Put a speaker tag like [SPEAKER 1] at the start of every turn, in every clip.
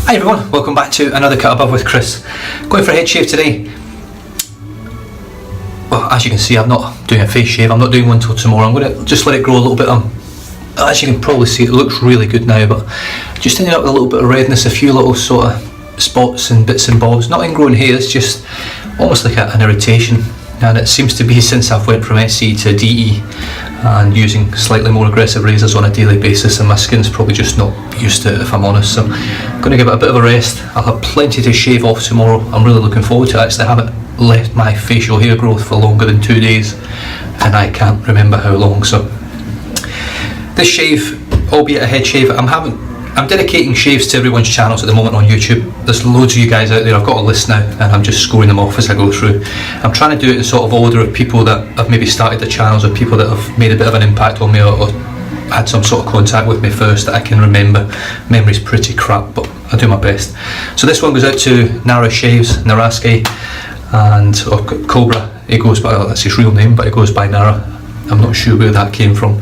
[SPEAKER 1] Hi everyone, welcome back to another Cut Above with Chris. Going for a head shave today. Well, as you can see, I'm not doing a face shave. I'm not doing one till tomorrow. I'm going to just let it grow a little bit. As you can probably see, it looks really good now, but just ended up with a little bit of redness, a few little sort of spots and bits and bobs. Not ingrowing hairs, just almost like an irritation. And it seems to be since I've went from SC to DE and using slightly more aggressive razors on a daily basis, and my skin's probably just not used to it, if I'm honest. So I'm going to give it a bit of a rest. I'll have plenty to shave off tomorrow. I'm really looking forward to it. Actually, I haven't left my facial hair growth for longer than 2 days, and I can't remember how long. So this shave, albeit a head shave, I'm dedicating shaves to everyone's channels at the moment on YouTube. There's loads of you guys out there. I've got a list now and I'm just scoring them off as I go through. I'm trying to do it in sort of order of people that have maybe started the channels, or people that have made a bit of an impact on me, or had some sort of contact with me first that I can remember. Memory's pretty crap, but I do my best. So this one goes out to Nara Shaves, Naraski, or Cobra. It goes by, that's his real name, but it goes by Nara. I'm not sure where that came from.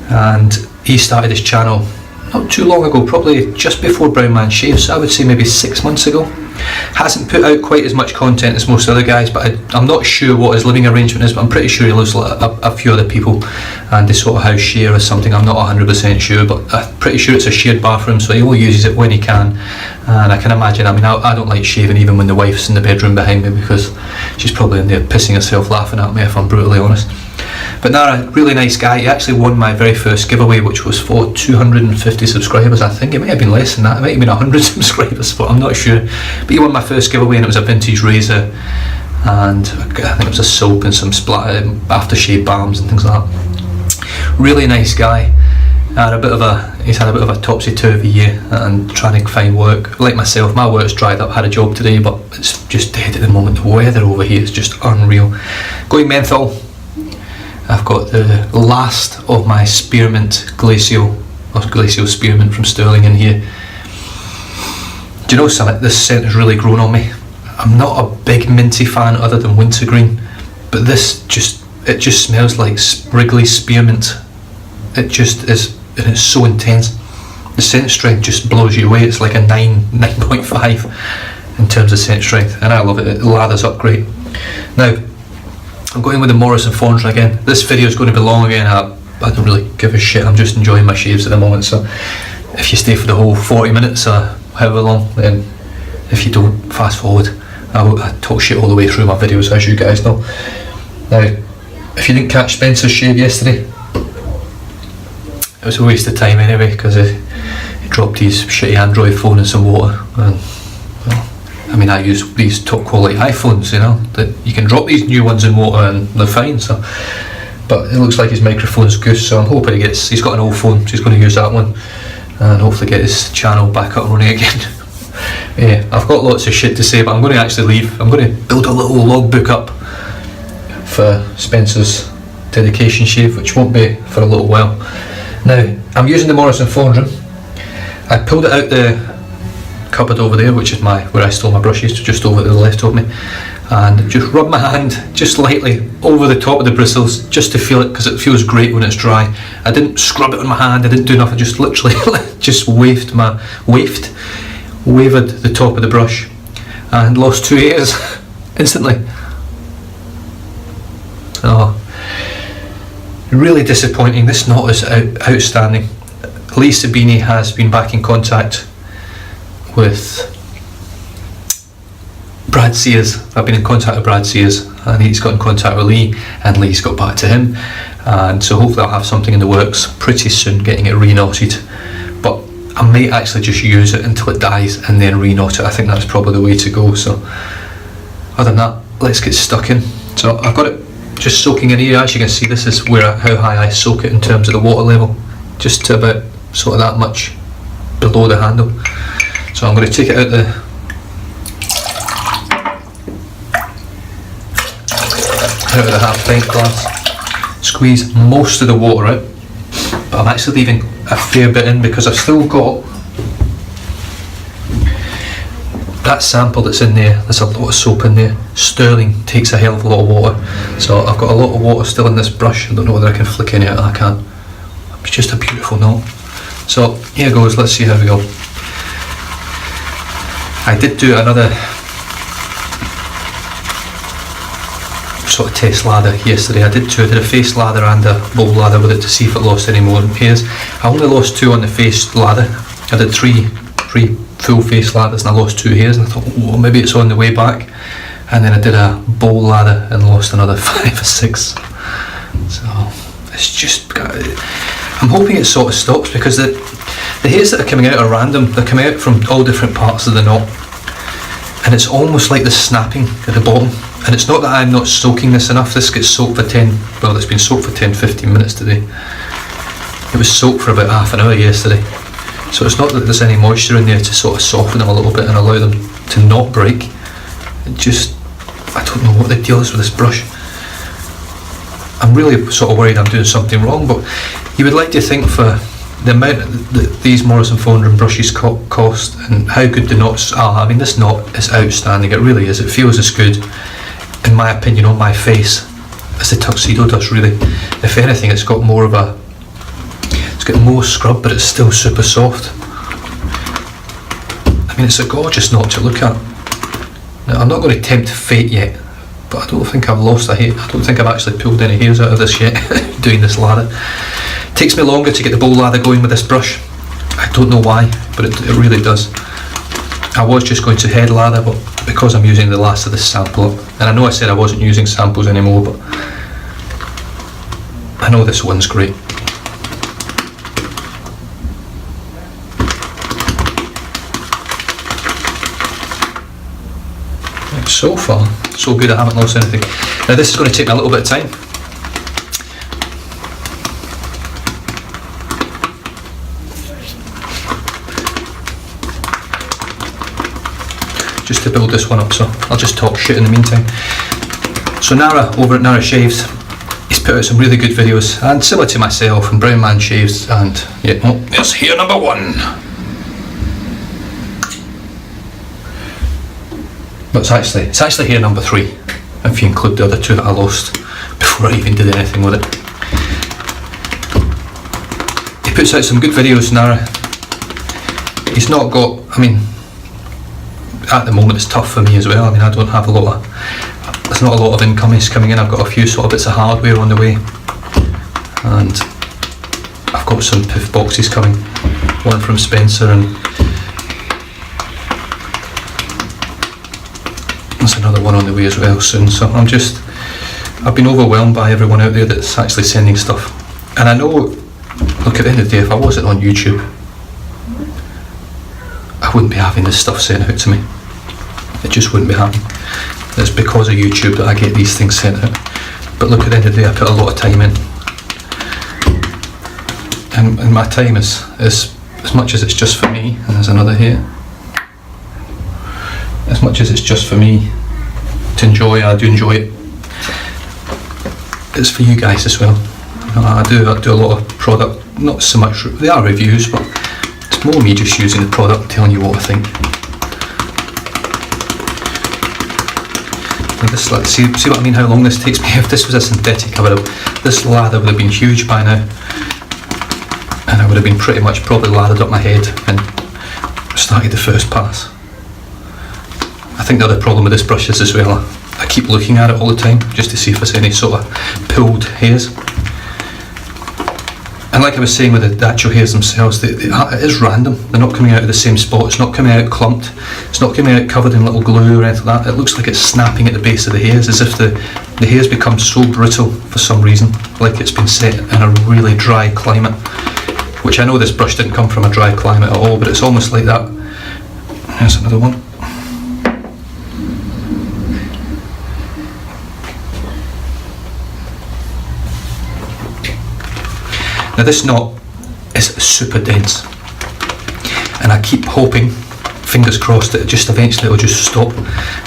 [SPEAKER 1] And he started his channel not too long ago, probably just before Brown Man Shaves, so I would say maybe 6 months ago. Hasn't put out quite as much content as most other guys, but I'm not sure what his living arrangement is, but I'm pretty sure he lives like a few other people, and they sort of house share or something. I'm not 100% sure, but I'm pretty sure it's a shared bathroom, so he only uses it when he can. And I can imagine, I don't like shaving even when the wife's in the bedroom behind me, because she's probably in there pissing herself laughing at me, if I'm brutally honest. But Nara, really nice guy. He actually won my very first giveaway, which was for 250 subscribers. I think it may have been less than that. It might have been 100 subscribers, but I'm not sure. But he won my first giveaway, and it was a vintage razor, and I think it was a soap and some aftershave balms and things like that. Really nice guy. He's had a bit of a topsy-turvy year and trying to find work. Like myself, my work's dried up. Had a job today, but it's just dead at the moment. The weather over here is just unreal. Going menthol. I've got the last of my spearmint glacial spearmint from Sterling in here. Do you know something? This scent has really grown on me. I'm not a big minty fan other than wintergreen, but this just smells like Wrigley spearmint. It just is, and it's so intense. The scent strength just blows you away. It's like a 9.5 in terms of scent strength, and I love it. It lathers up great. Now, I'm going with the Morrison Fondren again. This video is going to be long again. I don't really give a shit. I'm just enjoying my shaves at the moment. So if you stay for the whole 40 minutes or however long, then if you don't, fast forward. I talk shit all the way through my videos, as you guys know. Now, if you didn't catch Spencer's shave yesterday, it was a waste of time anyway, because he dropped his shitty Android phone in some water. And, well, I use these top quality iPhones, that you can drop these new ones in water and they're fine. So, but it looks like his microphone's goose, so I'm hoping he's got an old phone, so he's going to use that one and hopefully get his channel back up and running again. Yeah, I've got lots of shit to say, but I'm going to actually leave. I'm going to build a little logbook up for Spencer's dedication shave, which won't be for a little while. Now, I'm using the Morrison Fondren. I pulled it out the cupboard over there, which is where I store my brushes, just over to the left of me, and just rub my hand just lightly over the top of the bristles just to feel it, because it feels great when it's dry. I didn't scrub it on my hand, I didn't do nothing, just literally just wavered the top of the brush and lost 2 hairs instantly. Oh, really disappointing. This knot is outstanding. Lee Sabini has been back in contact with Brad Sears. I've been in contact with Brad Sears, and he's got in contact with Lee, and Lee's got back to him, and so hopefully I'll have something in the works pretty soon, getting it re-knotted. But I may actually just use it until it dies and then re-knot it. I think that's probably the way to go. So other than that, let's get stuck in. So I've got it just soaking in here. As you can see, this is how high I soak it in terms of the water level, just to about sort of that much below the handle. So I'm going to take it out the half pint glass, squeeze most of the water out, but I'm actually leaving a fair bit in because I've still got that sample that's in there. There's a lot of soap in there. Sterling takes a hell of a lot of water, so I've got a lot of water still in this brush. I don't know whether I can flick any out. I can't. It's just a beautiful knot. So here goes. Let's see how we go. I did do another sort of test lather yesterday. I did a face lather and a bowl lather with it to see if it lost any more hairs. I only lost 2 on the face lather. I did three full face lathers and I lost 2 hairs, and I thought, oh, maybe it's on the way back. And then I did a bowl lather and lost another 5 or 6. So it's just, I'm hoping it sort of stops, because the hairs that are coming out are random. They're coming out from all different parts of the knot, and it's almost like the snapping at the bottom. And it's not that I'm not soaking this enough. This gets soaked for it's been soaked for 10-15 minutes today. It was soaked for about half an hour yesterday. So it's not that there's any moisture in there to sort of soften them a little bit and allow them to not break. It just, I don't know what the deal is with this brush. I'm really sort of worried I'm doing something wrong, but you would like to think, for the amount that these Morrison 400 brushes cost and how good the knots are. I mean, this knot is outstanding. It really is. It feels as good, in my opinion, on my face as the Tuxedo does, really. If anything, it's got more scrub, but it's still super soft. I mean, it's a gorgeous knot to look at. Now, I'm not going to tempt fate yet, but I don't think I've lost a hair. I don't think I've actually pulled any hairs out of this yet doing this lather. It takes me longer to get the bowl lather going with this brush. I don't know why, but it really does. I was just going to head lather, but because I'm using the last of this sample up, and I know I said I wasn't using samples anymore, but I know this one's great. So far, so good. I haven't lost anything. Now this is going to take me a little bit of time. Just to build this one up, so I'll just talk shit in the meantime. So Nara, over at Nara Shaves, he's put out some really good videos, and similar to myself and Brown Man Shaves, and yeah, oh, there's hair number 1. But it's actually here number 3, if you include the other 2 that I lost before I even did anything with it. He puts out some good videos, Nara. He's not got, I mean, at the moment it's tough for me as well. I mean, I don't have there's not a lot of income is coming in. I've got a few sort of bits of hardware on the way, and I've got some piff boxes coming, one from Spencer, and there's another one on the way as well soon. So I've been overwhelmed by everyone out there that's actually sending stuff. And I know, look, at the end of the day, if I wasn't on YouTube, I wouldn't be having this stuff sent out to me. It just wouldn't be happening. It's because of YouTube that I get these things sent out. But look, at the end of the day, I put a lot of time in. And my time is as much as it's just for me, and there's another here. As much as it's just for me to enjoy, I do enjoy it. It's for you guys as well. I do a lot of product, not so much, they are reviews, but it's more me just using the product and telling you what I think. And this, like, see what I mean, how long this takes me? If this was a synthetic, this lather would have been huge by now, and I would have been pretty much probably lathered up my head and started the first pass. I think the other problem with this brush is as well, I keep looking at it all the time just to see if there's any sort of pulled hairs. And like I was saying with the actual hairs themselves, it is random. They're not coming out of the same spot. It's not coming out clumped. It's not coming out covered in little glue or anything like that. It looks like it's snapping at the base of the hairs, as if the hairs become so brittle for some reason, like it's been set in a really dry climate. Which I know this brush didn't come from a dry climate at all, but it's almost like that. There's another one. Now this knot is super dense, and I keep hoping, fingers crossed, that it just eventually will just stop,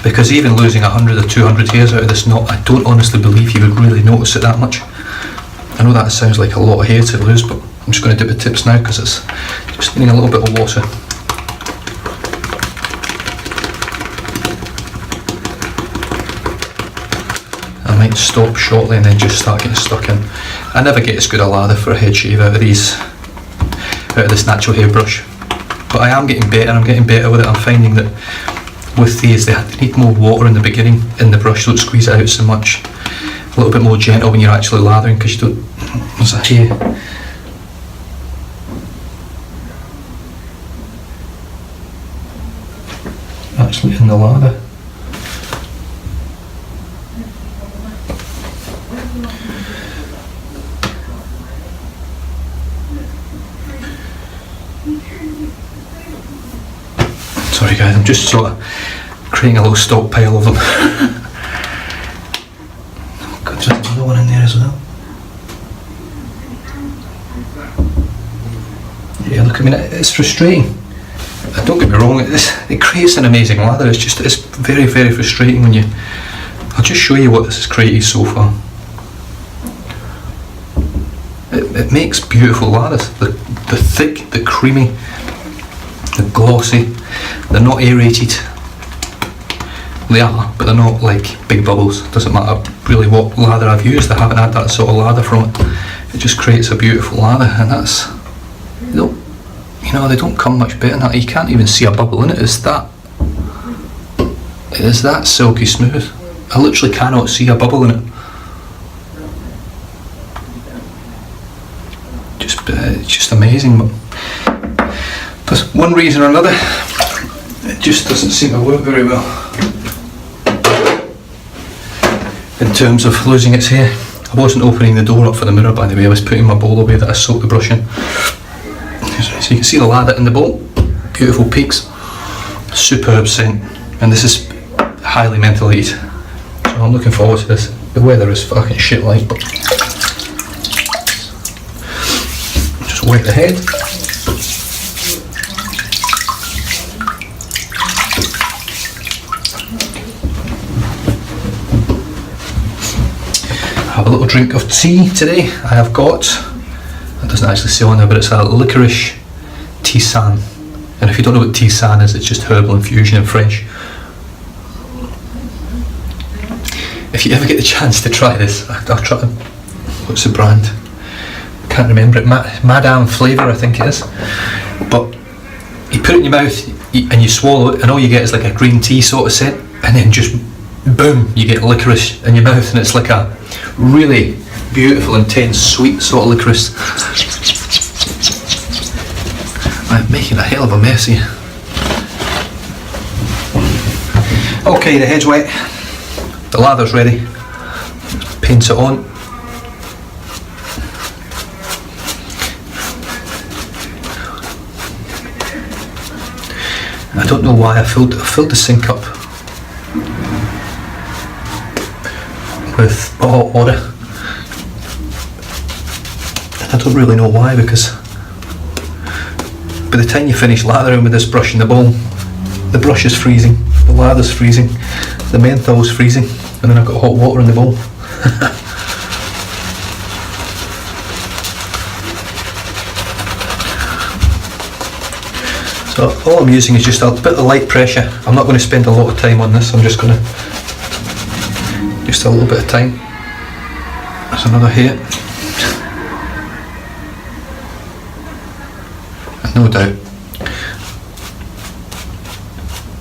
[SPEAKER 1] because even losing 100 or 200 hairs out of this knot, I don't honestly believe you would really notice it that much. I know that sounds like a lot of hair to lose, but I'm just going to dip the tips now because it's just needing a little bit of water. I might stop shortly and then just start getting stuck in. I never get as good a lather for a head shave out of this natural hair brush, but I am getting better. I'm getting better with it. I'm finding that with these, they need more water in the beginning in the brush, don't squeeze it out so much. A little bit more gentle when you're actually lathering, because you don't. What's that here? Actually in the lather. Sorry guys, I'm just sort of creating a little stockpile of them. God, there's another one in there as well. Yeah, look, I mean, it's frustrating. Don't get me wrong, it creates an amazing lather. It's very, very frustrating when you. I'll just show you what this has created so far. It makes beautiful lathers. The thick, the creamy, the glossy. They're not aerated. They are, but they're not like big bubbles. Doesn't matter really what lather I've used. I haven't had that sort of lather from it. It just creates a beautiful lather, and that's. You know, they don't come much better than that. You can't even see a bubble in it. It's that silky smooth. I literally cannot see a bubble in it. It's just amazing. But for one reason or another, it just doesn't seem to work very well. In terms of losing its hair. I wasn't opening the door up for the mirror, by the way. I was putting my bowl away that I soaked the brush in. So you can see the lather in the bowl, beautiful peaks, superb scent, and this is highly mentholated. So I'm looking forward to this. The weather is fucking shit like, but just wet the head. Have a little drink of tea today. I have got, it doesn't actually say on there, but it's a licorice tisane. And if you don't know what tisane is, it's just herbal infusion in French. If you ever get the chance to try this, I'll try. What's the brand? I can't remember it. Madame Flavour, I think it is. But you put it in your mouth and you swallow it, and all you get is like a green tea sort of scent, and then just boom, you get licorice in your mouth, and it's like a really beautiful, intense, sweet sort of licorice. I'm making a hell of a mess here. Okay, the head's wet. The lather's ready. Let's paint it on. I don't know why I filled the sink up with hot water. I don't really know why, because by the time you finish lathering with this brush in the bowl, the brush is freezing, the lather's freezing, the menthol's freezing, and then I've got hot water in the bowl. So all I'm using is just a bit of light pressure. I'm not going to spend a lot of time on this. I'm just going to, just a little bit of time. There's another here. And no doubt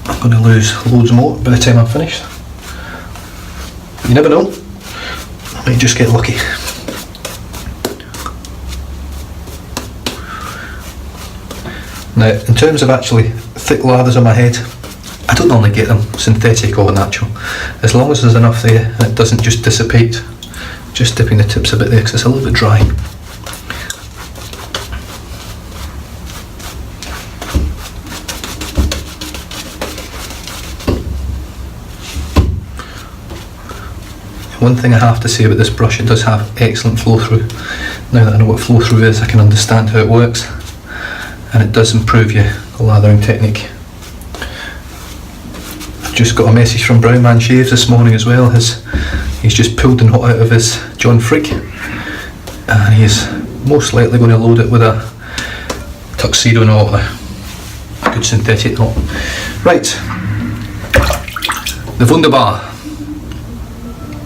[SPEAKER 1] I'm going to lose loads more by the time I'm finished. You never know. I might just get lucky. Now, in terms of actually thick lathers on my head, I don't normally get them synthetic or natural. As long as there's enough there and it doesn't just dissipate, just dipping the tips a bit there because it's a little bit dry. One thing I have to say about this brush, it does have excellent flow through. Now that I know what flow through is, I can understand how it works. And it does improve your lathering technique. I've just got a message from Brown Man Shaves this morning as well. He's just pulled and hot out of his John Frick, and he's most likely going to load it with a tuxedo knot, a good synthetic knot. Right, the Wunderbar.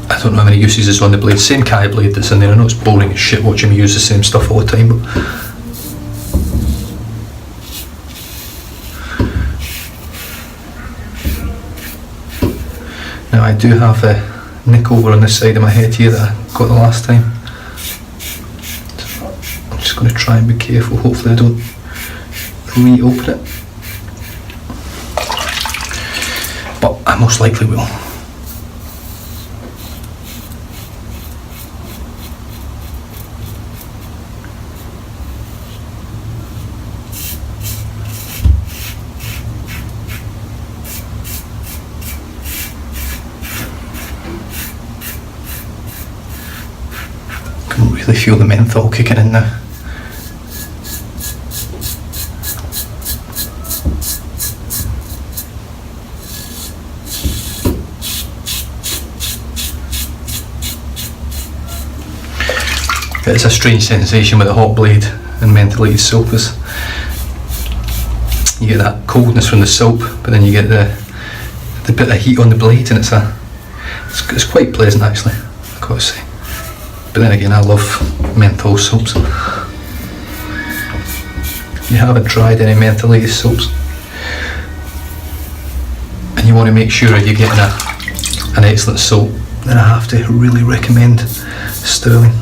[SPEAKER 1] I don't know how many uses is on the blade. Same Kai blade that's in there. I know it's boring as shit watching me use the same stuff all the time, but Now I do have a nick over on this side of my head here that I got the last time. So I'm just going to try and be careful, hopefully I don't reopen it. But I most likely will. Can really feel the menthol kicking in now. It's a strange sensation with a hot blade and mentholated soap. You get that coldness from the soap, but then you get the bit of heat on the blade, and it's quite pleasant actually, I've got to say. But then again, I love menthol soaps. If you haven't tried any mentholated soaps and you want to make sure you're getting an excellent soap, then I have to really recommend Sterling.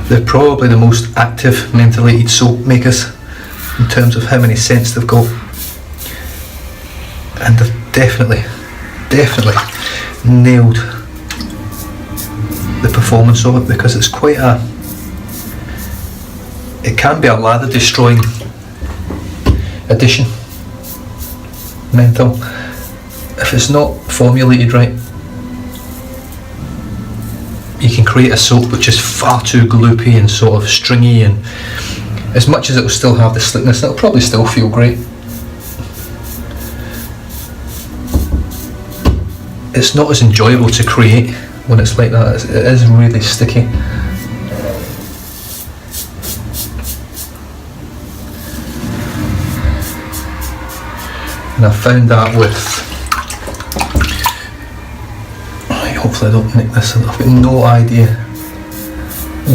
[SPEAKER 1] They're probably the most active mentholated soap makers in terms of how many scents they've got, and they've definitely nailed the performance of it, because it's quite it can be a lather destroying addition, menthol, if it's not formulated right. You can create a soap which is far too gloopy and sort of stringy, and as much as it will still have the slickness, it'll probably still feel great. It's not as enjoyable to create when it's like that. It is really sticky. And I found that with, hopefully I don't nick this, I've got no idea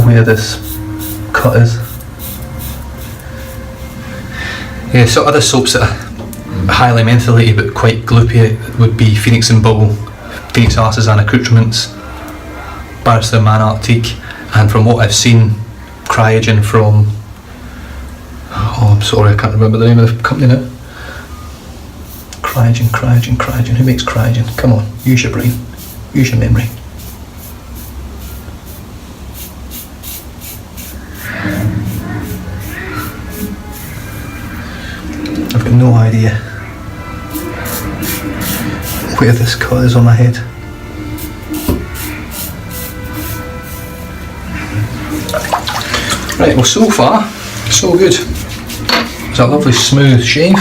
[SPEAKER 1] where this cut is. Yeah, so other soaps that are highly mentholated but quite gloopy would be Phoenix and Bubble, Phoenix Artisan Accoutrements, Barrister Man Arctique, and from what I've seen, Cryogen from, oh I'm sorry I can't remember the name of the company now. Cryogen, who makes Cryogen? Come on, use your brain. Use your memory. I've got no idea where this cut is on my head. Right, well so far, so good. It's a lovely smooth shave.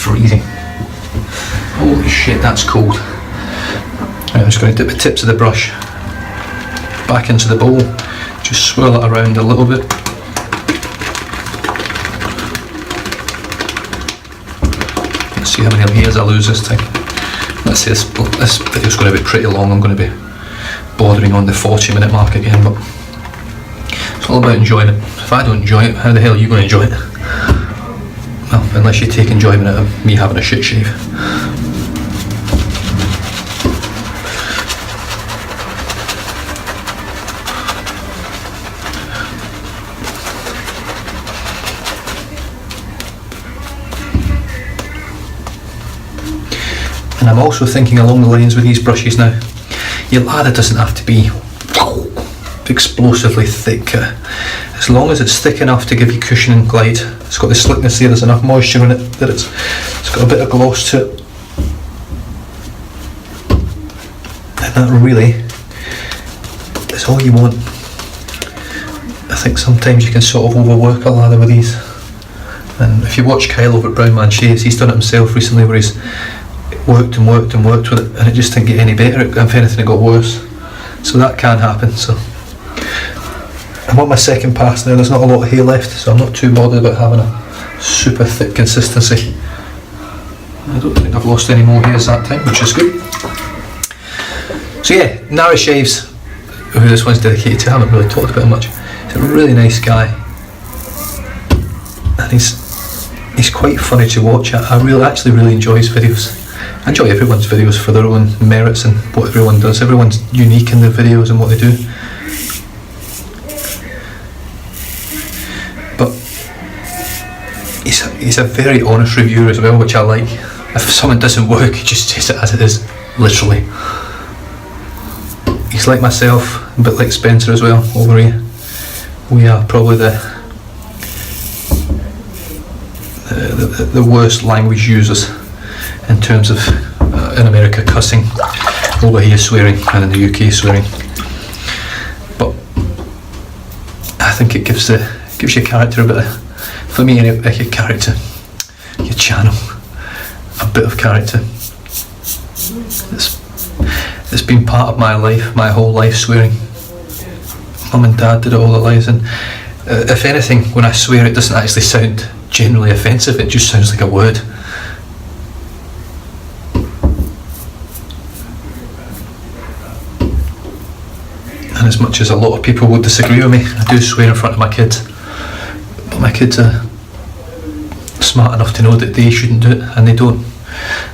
[SPEAKER 1] Freezing. Holy shit, that's cold. Right, I'm just going to dip the tips of the brush back into the bowl, just swirl it around a little bit. Let's see how many layers I lose this time. Let's see, this video's going to be pretty long. I'm going to be bordering on the 40-minute mark again, but it's all about enjoying it. If I don't enjoy it, how the hell are you going to enjoy it? Well, unless you take enjoyment out of me having a shit shave. And I'm also thinking along the lines with these brushes now. Your lather doesn't have to be explosively thick. As long as it's thick enough to give you cushion and glide. It's got the slickness there, there's enough moisture in it that it's got a bit of gloss to it. And that really is all you want. I think sometimes you can sort of overwork a lather with these. And if you watch Kyle over at Brown Man Shaves, he's done it himself recently where he's worked with it and it just didn't get any better. If anything, it got worse. So that can happen. So I'm on my second pass now, there's not a lot of hair left, so I'm not too bothered about having a super thick consistency. I don't think I've lost any more hairs that time, which is good. So yeah, Nara shaves, who this one's dedicated to. I haven't really talked about him much. He's a really nice guy, and he's quite funny to watch. I actually really enjoy his videos. I enjoy everyone's videos for their own merits and what everyone does. Everyone's unique in their videos and what they do. But he's a very honest reviewer as well, which I like. If something doesn't work, he just says it as it is, literally. He's like myself, a bit like Spencer as well, over here. We are probably the worst language users in terms of, in America, cussing. Over here swearing, and in the UK swearing. But I think it gives your character a bit of, for me anyway, your character, your channel, a bit of character. It's been part of my life, my whole life, swearing. Mum and Dad did it all their lives, and if anything, when I swear, it doesn't actually sound generally offensive, it just sounds like a word. And as much as a lot of people would disagree with me, I do swear in front of my kids. But my kids are smart enough to know that they shouldn't do it, and they don't.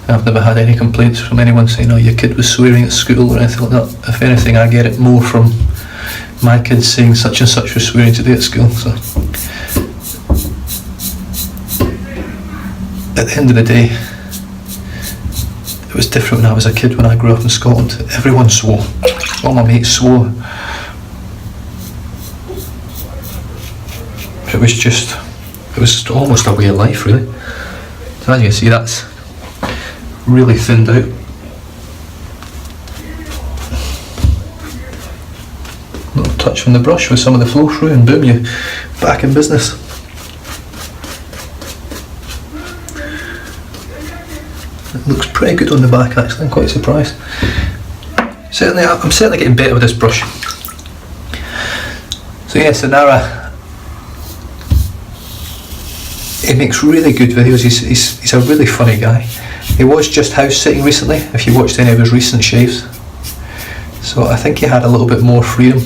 [SPEAKER 1] I've never had any complaints from anyone saying, oh, your kid was swearing at school or anything like that. If anything, I get it more from my kids saying such and such was swearing today at school. So at the end of the day, it was different when I was a kid. When I grew up in Scotland, everyone swore. All my mates swore. It was almost a way of life, really. So as you can see, that's really thinned out. Little touch from the brush with some of the flow through, and boom, you're back in business. It looks pretty good on the back, actually. I'm quite surprised. I'm certainly getting better with this brush. So yeah, so Nara, he makes really good videos. He's a really funny guy. He was just house sitting recently, if you watched any of his recent shaves. So I think he had a little bit more freedom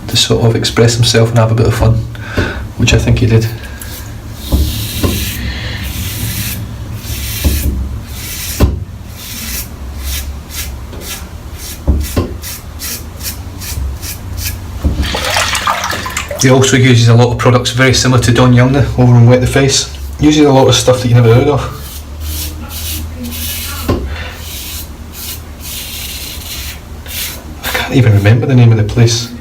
[SPEAKER 1] to sort of express himself and have a bit of fun, which I think he did. He also uses a lot of products very similar to Don Young over on Wet the Face. Uses a lot of stuff that you never heard of. I can't even remember the name of the place.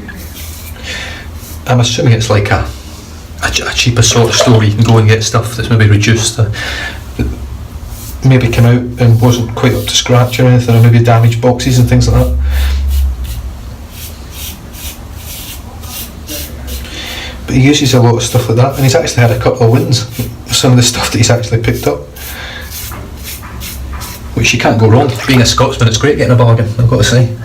[SPEAKER 1] I'm assuming it's like a cheaper sort of store where you can go and get stuff that's maybe reduced, maybe came out and wasn't quite up to scratch or anything, or maybe damaged boxes and things like that. But he uses a lot of stuff like that, and he's actually had a couple of wins with some of the stuff that he's actually picked up, which you can't go wrong. Being a Scotsman, it's great getting a bargain, I've got to say.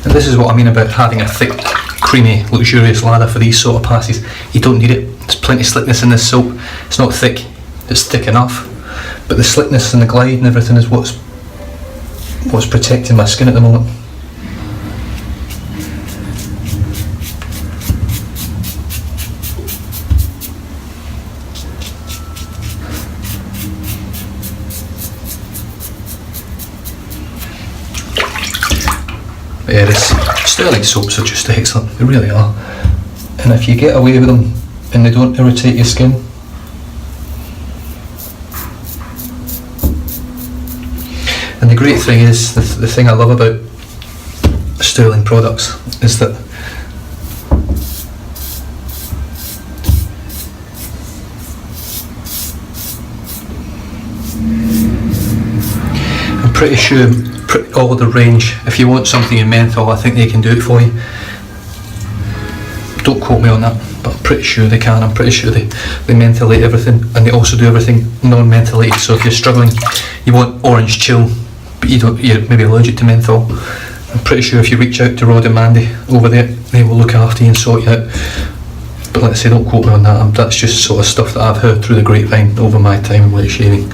[SPEAKER 1] And this is what I mean about having a thick, creamy, luxurious lather for these sort of passes. You don't need it. There's plenty of slickness in this soap. It's not thick, it's thick enough. But the slickness and the glide and everything is what's protecting my skin at the moment. But yeah, this sterling soaps are just excellent, they really are. And if you get away with them and they don't irritate your skin, and the great thing is, the thing I love about sterling products is that I'm pretty sure all the range, if you want something in menthol, I think they can do it for you. Don't quote me on that, but I'm pretty sure they can. I'm pretty sure they mentholate everything, and they also do everything non-mentholated. So if you're struggling, you want orange chill, but you're maybe allergic to menthol, I'm pretty sure if you reach out to Rod and Mandy over there, they will look after you and sort you out. But like I say, don't quote me on that. That's just sort of stuff that I've heard through the grapevine over my time with shaving.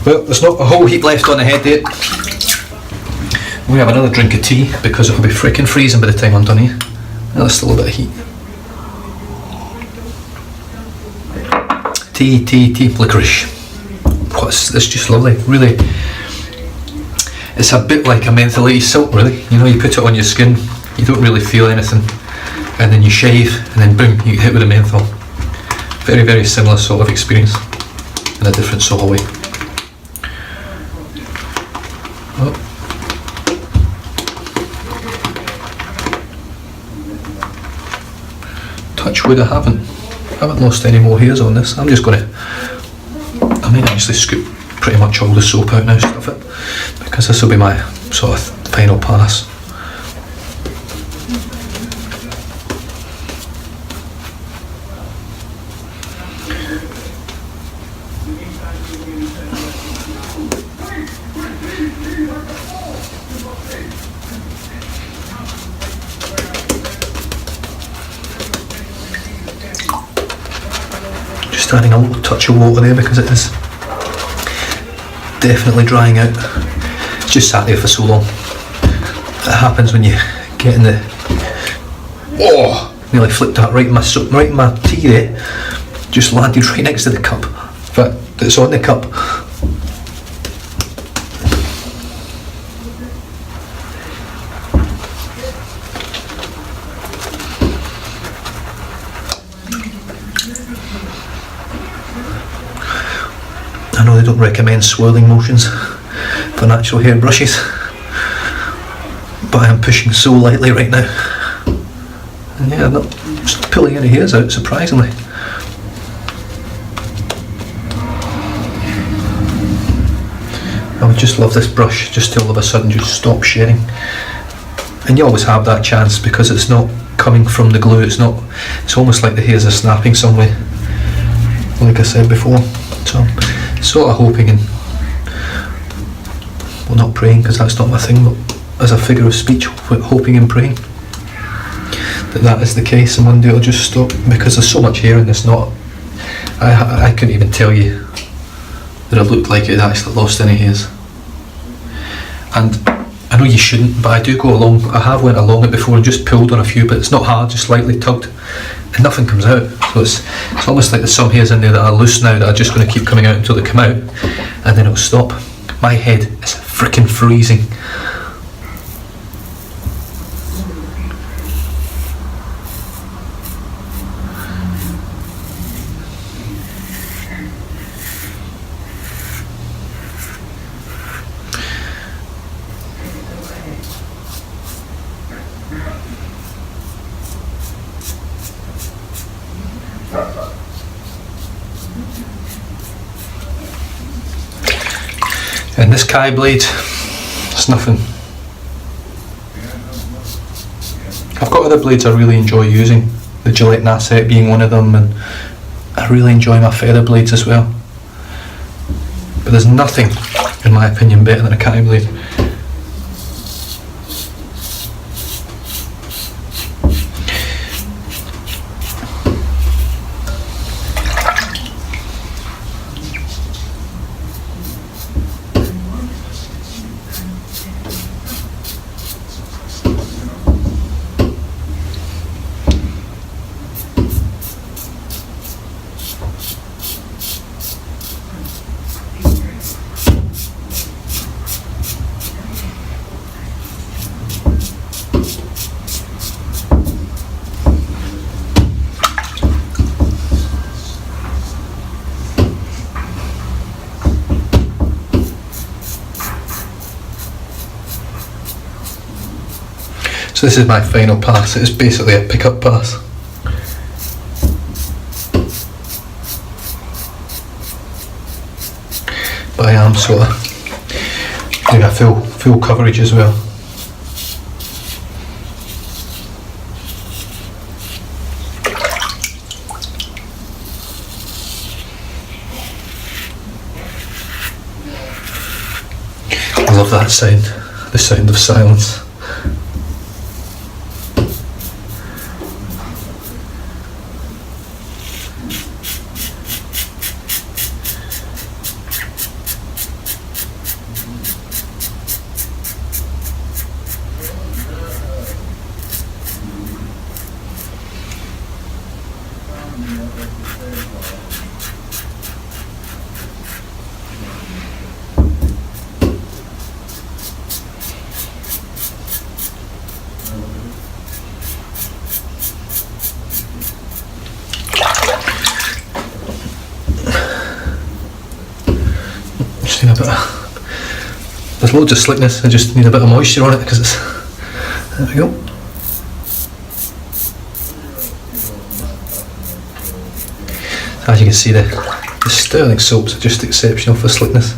[SPEAKER 1] Well, there's not a whole heap left on the head yet. We have another drink of tea because it'll be freaking freezing by the time I'm done here. There's still a bit of heat. Tea, licorice. It's just lovely, really. It's a bit like a mentholated salt, really. You know, you put it on your skin, you don't really feel anything, and then you shave, and then boom, you get hit with a menthol. Very, very similar sort of experience, in a different sort of way. Oh. Touch wood, I haven't lost any more hairs on this. I might actually scoop pretty much all the soap out now, stuff it, because this will be my sort of final pass. Just adding a little touch of water there because it is definitely drying out. It's just sat there for so long. It happens when you get in the... Oh! Nearly flipped that right in my tea there. Just landed right next to the cup. In fact, it's on the cup. I know they don't recommend swirling motions for natural hair brushes, but I am pushing so lightly right now. And yeah, I'm not just pulling any hairs out, surprisingly. I would just love this brush just to all of a sudden just stop shedding. And you always have that chance because it's not coming from the glue, it's almost like the hairs are snapping somewhere, like I said before. So sort of hoping and, well, not praying because that's not my thing, but as a figure of speech, hoping and praying that is the case and one day it'll just stop, because there's so much hair in this knot. I couldn't even tell you that it looked like it had actually lost any hairs. And I know you shouldn't, but I do go along, I have went along it before and just pulled on a few, but it's not hard, just lightly tugged and nothing comes out. So it's almost like there's some hairs in there that are loose now that are just going to keep coming out until they come out and then it'll stop. My head is freaking freezing. And this Kai blade, it's nothing. I've got other blades I really enjoy using, the Gillette Nasset being one of them, and I really enjoy my feather blades as well. But there's nothing, in my opinion, better than a Kai blade. So this is my final pass. It's basically a pickup pass. But I am sort of doing a full coverage as well. love that sound, the sound of silence. Just need a bit of, there's loads of slickness, I just need a bit of moisture on it because it's, there we go. As you can see, the Sterling soaps are just exceptional for slickness.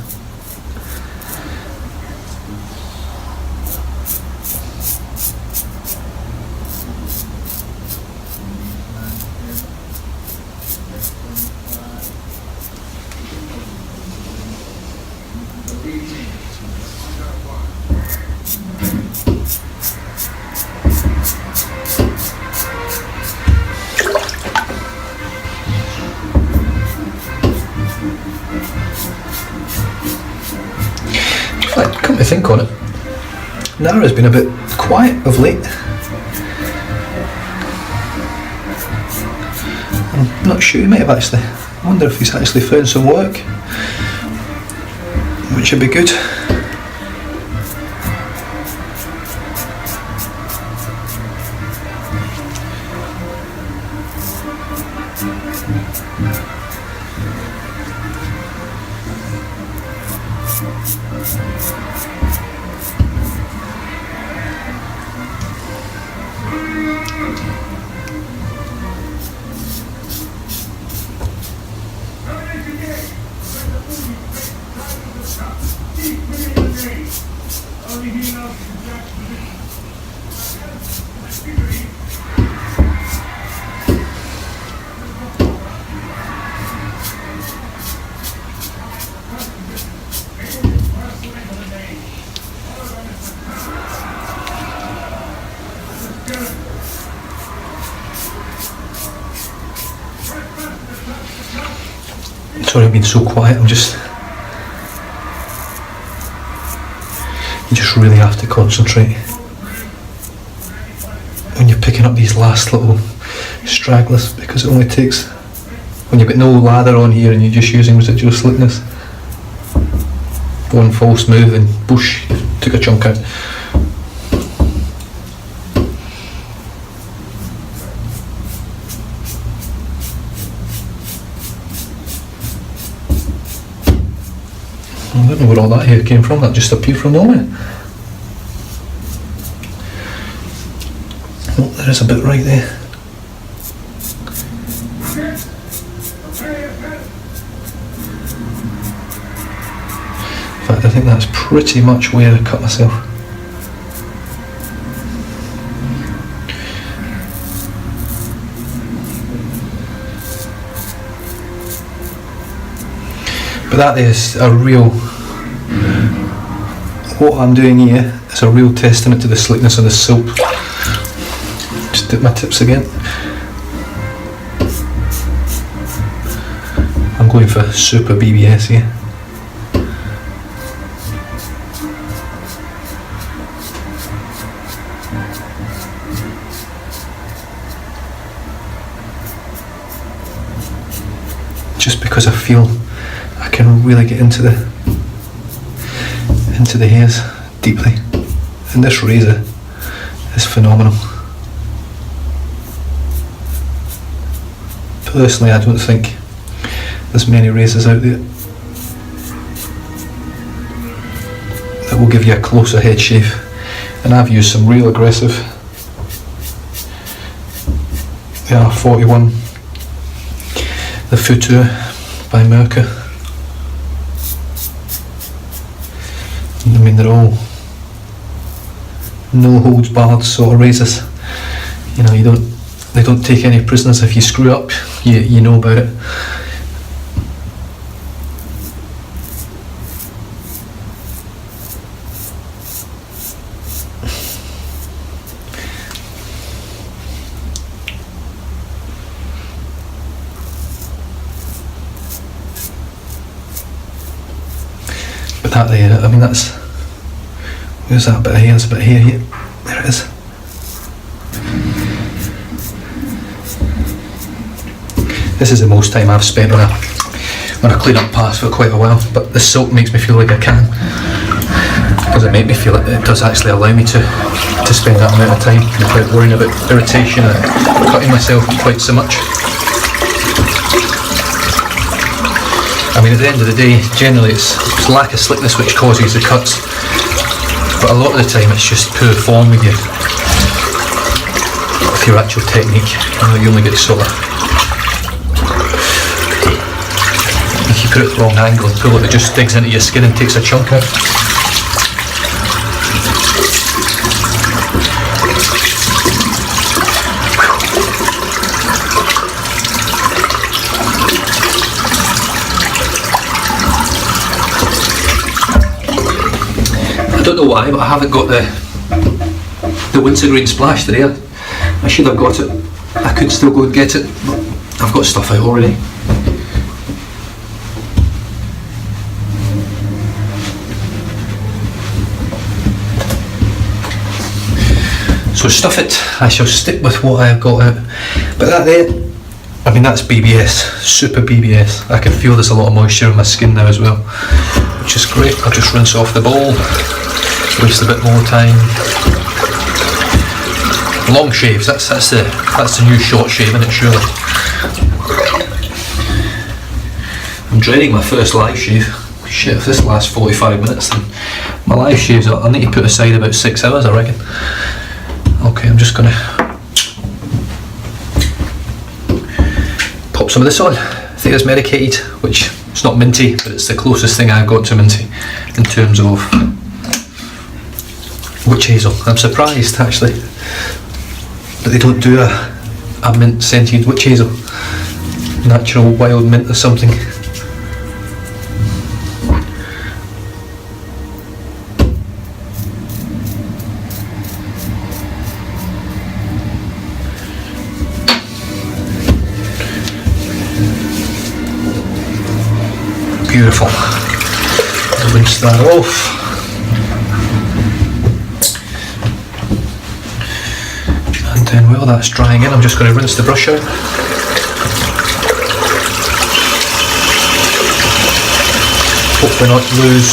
[SPEAKER 1] Come to think on it, Nara's been a bit quiet of late. I'm not sure, he might have actually, I wonder if he's actually found some work, which would be good. Sorry I've been so quiet, you just really have to concentrate when you're picking up these last little stragglers, because it only takes, when you've got no lather on here and you're just using residual slickness, one false move and boosh, took a chunk out. I don't know where all that hair came from, that just appeared from nowhere. Oh, there is a bit right there. In fact, I think that's pretty much where I cut myself. But that is a real, what I'm doing here is a real testament to the slickness of the soap. Just dip my tips again. I'm going for super BBS here. Just because I feel I can really get into the hairs deeply, and this razor is phenomenal. Personally, I don't think there's many razors out there that will give you a closer head shave, and I've used some real aggressive. The R41, the Futur by Merkur. I mean, they're all no holds barred sort of razors. You know, they don't take any prisoners. If you screw up, you know about it. that there. I mean, that's, where's that bit of hair? There's a bit of hair here. There it is. This is the most time I've spent on a clean-up pass for quite a while, but this soap makes me feel like I can. It doesn't make me feel it, it does actually allow me to spend that amount of time without worrying about irritation and cutting myself quite so much. I mean, at the end of the day, generally it's lack of slickness which causes the cuts, but a lot of the time it's just poor form with your actual technique. You only get sort of, if you put it at the wrong angle and pull it, it just digs into your skin and takes a chunk out. I don't know why, but I haven't got the wintergreen splash today. I should have got it. I could still go and get it, but I've got stuff out already. So stuff it. I shall stick with what I've got out. But that there, I mean, that's BBS, super BBS. I can feel there's a lot of moisture on my skin now as well, which is great. I'll just rinse off the bowl, waste a bit more time. Long shaves, that's the new short shave, isn't it, surely? I'm dreading my first live shave. Shit, if this lasts 45 minutes, then my live shaves, I'll need to put aside about 6 hours, I reckon. Okay, I'm just gonna pop some of this on. I think it's medicated, which it's not minty, but it's the closest thing I've got to minty in terms of witch hazel. I'm surprised actually that they don't do a mint scented witch hazel, natural wild mint or something. Beautiful. Rinse that off. And then while that's drying in, I'm just going to rinse the brush out. Hopefully not lose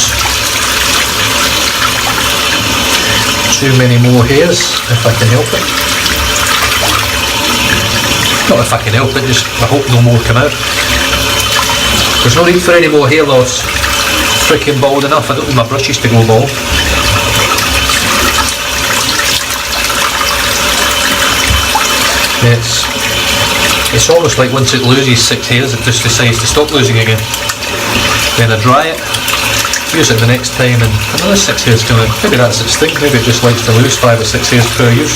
[SPEAKER 1] too many more hairs if I can help it. Not if I can help it, just I hope no more come out. There's no need for any more hair loss. Freaking bald enough. I don't need my brushes to go bald. It's almost like once it loses 6 hairs, it just decides to stop losing again. Then I dry it, use it the next time, and another 6 hairs come in. Maybe that's its thing. Maybe it just likes to lose 5 or 6 hairs per use.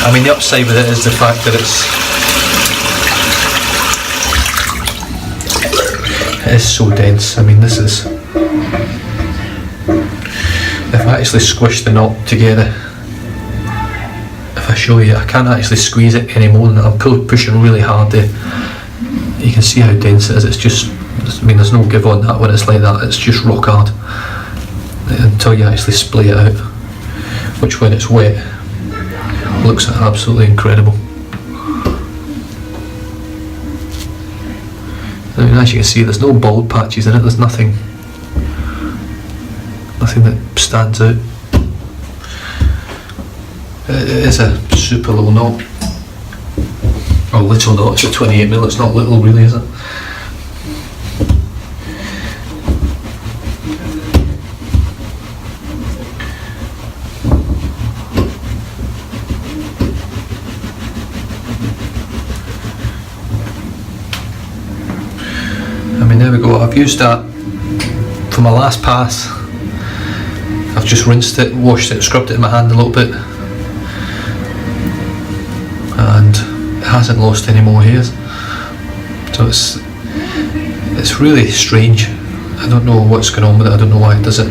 [SPEAKER 1] I mean, the upside with it is the fact that it is so dense. I mean, this is, if I actually squish the knot together, if I show you, I can't actually squeeze it any more than that. I'm pushing really hard there. You can see how dense it is. It's just, I mean, there's no give on that when it's like that. It's just rock hard until you actually splay it out, which when it's wet looks absolutely incredible. I mean, as you can see, there's no bald patches in it. There's nothing that stands out. It is a super little knot, or little knot. It's a 28mm. It's not little, really, is it? There we go. I've used that for my last pass. I've just rinsed it, washed it, scrubbed it in my hand a little bit, and it hasn't lost any more hairs. So it's really strange. I don't know what's going on with it. I don't know why it does it.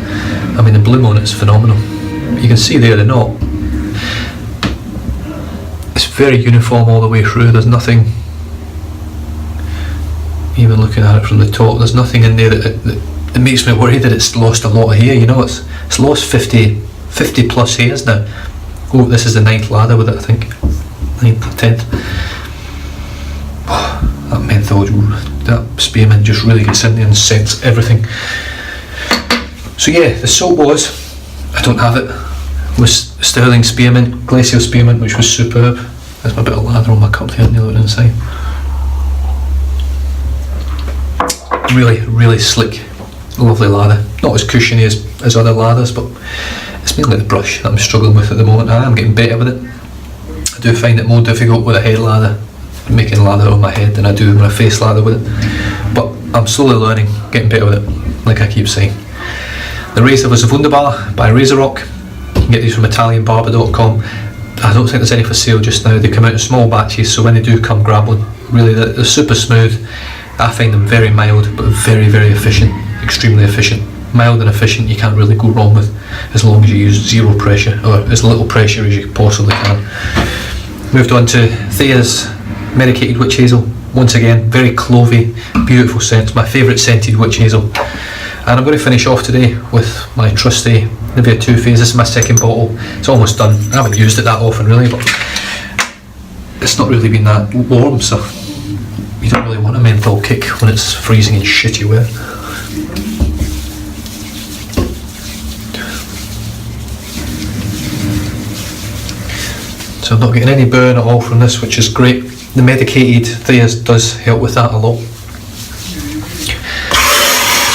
[SPEAKER 1] I mean, the bloom on it's phenomenal. You can see there the knot. It's very uniform all the way through. There's nothing, even looking at it from the top, there's nothing in there that makes me worry that it's lost a lot of hair. You know, it's lost 50 plus hairs now. Oh, this is the 9th lather with it, I think. 9th or 10th. Oh, that menthol, that spearmint just really gets in there and scents everything. So yeah, the soap was, I don't have it, was Sterling Spearmint, Glacial Spearmint, which was superb. There's my bit of lather on my cup there on the other inside. Really, really slick, lovely lather. Not as cushiony as other lathers, but it's mainly the brush that I'm struggling with at the moment. I am getting better with it. I do find it more difficult with a head lather, making lather on my head, than I do with a face lather with it. But I'm slowly learning, getting better with it, like I keep saying. The razor was a Wunderbar by Razor Rock. You can get these from ItalianBarber.com. I don't think there's any for sale just now. They come out in small batches, so when they do come, grab one. Really, they're super smooth. I find them very mild, but very, very efficient. Extremely efficient. Mild and efficient, you can't really go wrong with, as long as you use zero pressure, or as little pressure as you possibly can. Moved on to Thea's Medicated Witch Hazel. Once again, very clovey, beautiful scent. My favourite scented witch hazel. And I'm going to finish off today with my trusty Nivea Too Faced. This is my second bottle. It's almost done. I haven't used it that often really, but it's not really been that warm, so you don't really want a menthol kick when it's freezing and shitty weather. So I'm not getting any burn at all from this, which is great. The medicated Thea's does help with that a lot.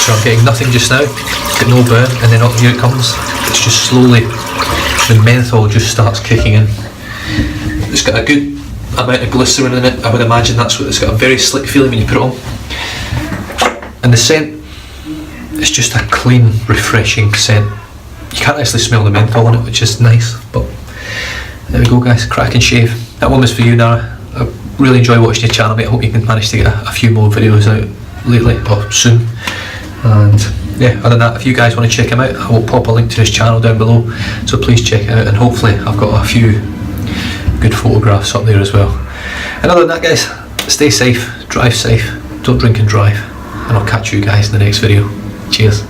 [SPEAKER 1] So I'm getting nothing just now, get no burn, and then here it comes. It's just slowly, the menthol just starts kicking in. It's got a good amount of glycerin in it. I would imagine that's what it's got, a very slick feeling when you put it on. And the scent, it's just a clean, refreshing scent. You can't actually smell the menthol in it, which is nice, but there we go guys, crack and shave. That one was for you, Nara. I really enjoy watching your channel, mate. I hope you can manage to get a few more videos out lately, or soon. And yeah, other than that, if you guys want to check him out, I will pop a link to his channel down below, so please check it out, and hopefully I've got a few good photographs up there as well. And other than that guys, stay safe, drive safe, don't drink and drive, and I'll catch you guys in the next video. Cheers.